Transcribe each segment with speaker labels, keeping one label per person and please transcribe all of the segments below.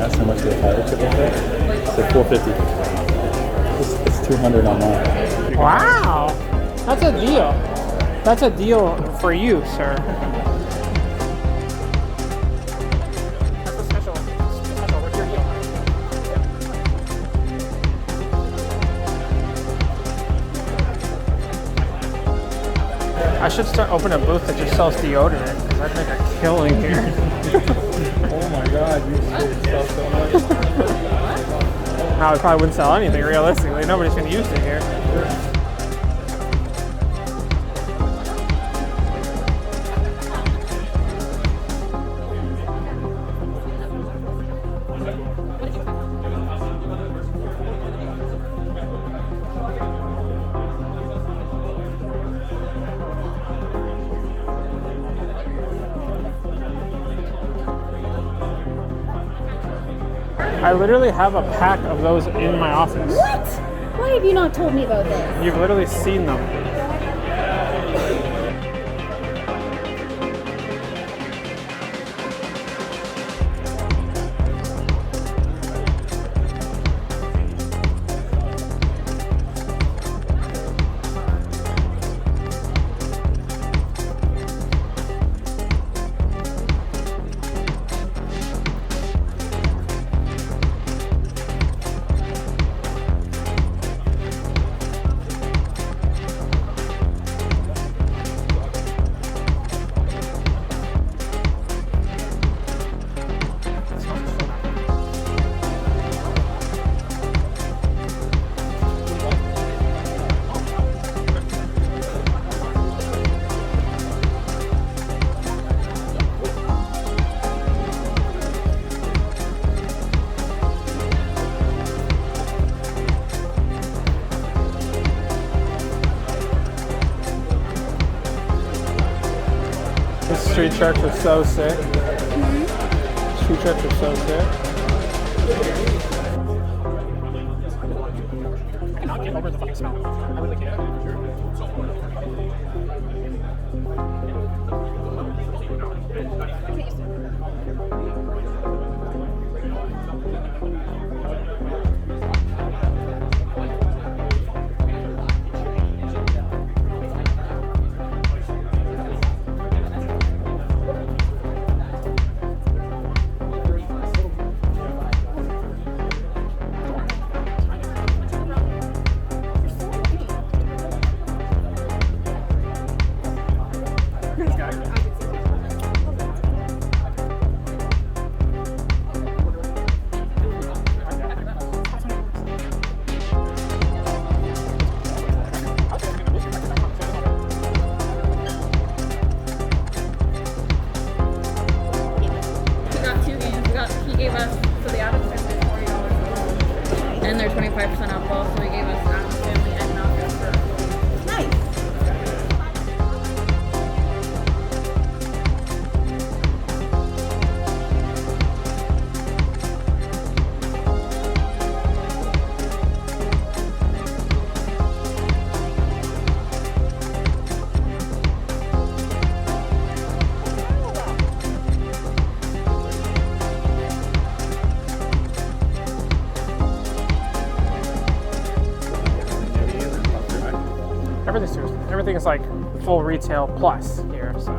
Speaker 1: How much the pirate chip is there? It's like $4.50. It's $200 online.
Speaker 2: Wow, that's a deal. That's a deal for you, sir. That's a special. What's your deal? I should start opening a booth that just sells deodorant because I'd make a killing here.
Speaker 1: Oh my God, you should sell so much.
Speaker 2: No, we probably wouldn't sell anything realistically. Nobody's gonna use it here. I literally have a pack of those in my office.
Speaker 3: What? Why have you not told me about this?
Speaker 2: You've literally seen them. Street trucks are so sick. Street trucks are so sick. I cannot get over the fucking smell. I really can't.
Speaker 3: So the Adams family is $40 and they're 25% off both, so he gave us Adams family and Malcolm for nice.
Speaker 2: Everything is like full retail plus here, so.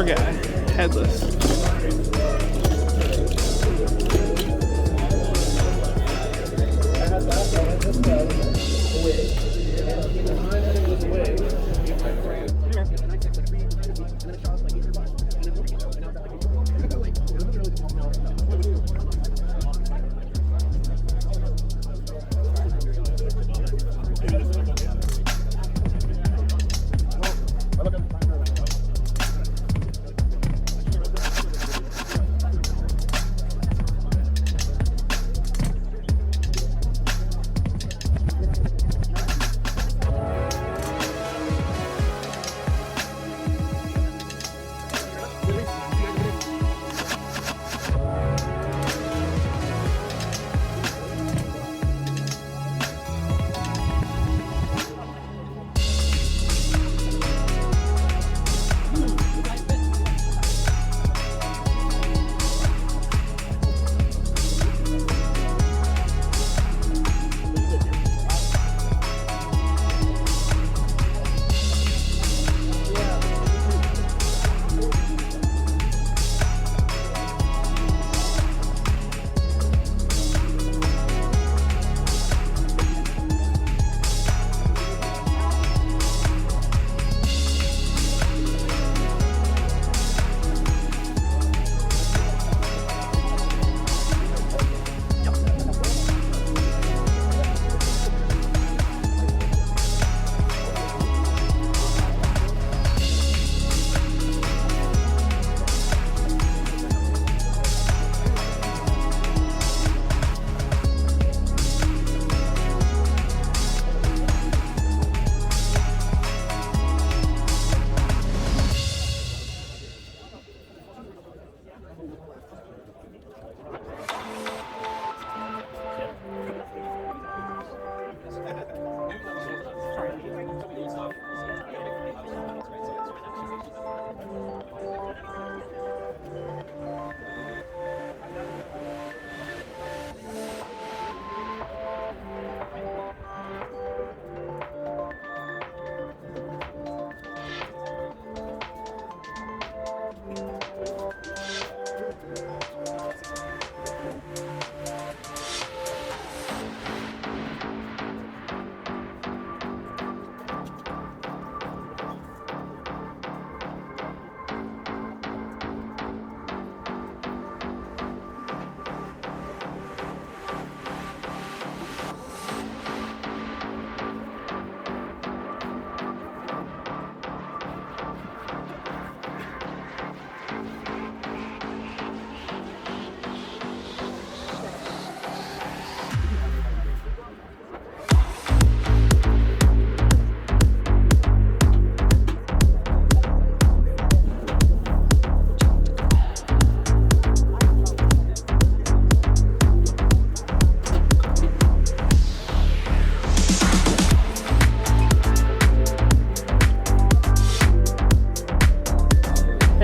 Speaker 2: Poor guy. Headless.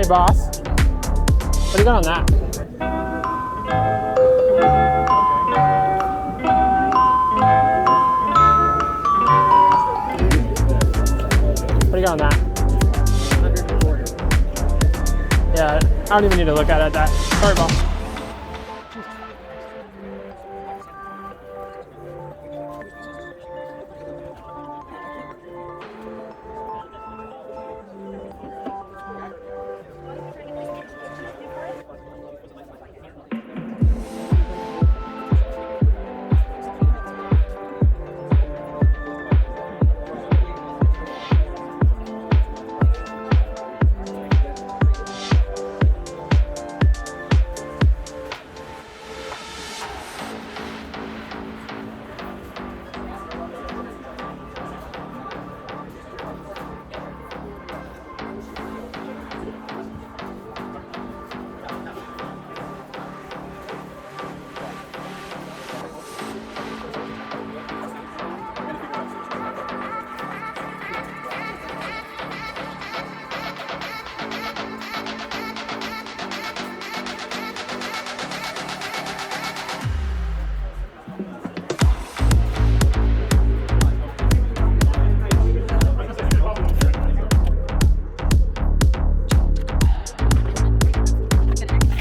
Speaker 2: Boss, what do you got on that? What do you got on that? 140. Yeah, I don't even need to look at it. That. Sorry, boss.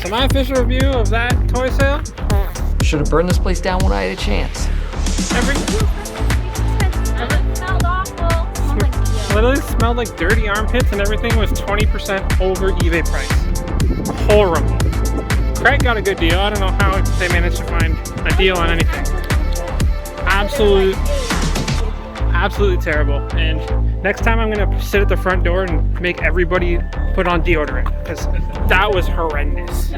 Speaker 2: So my official review of that toy sale.
Speaker 4: Should have burned this place down when I had a chance.
Speaker 3: It smelled awful. Smelled like pee.
Speaker 2: Literally smelled like dirty armpits, and everything was 20% over eBay price. Horrible. Craig got a good deal. I don't know how they managed to find a deal on anything. Absolutely terrible. And next time I'm gonna sit at the front door and make everybody put on deodorant, because that was horrendous.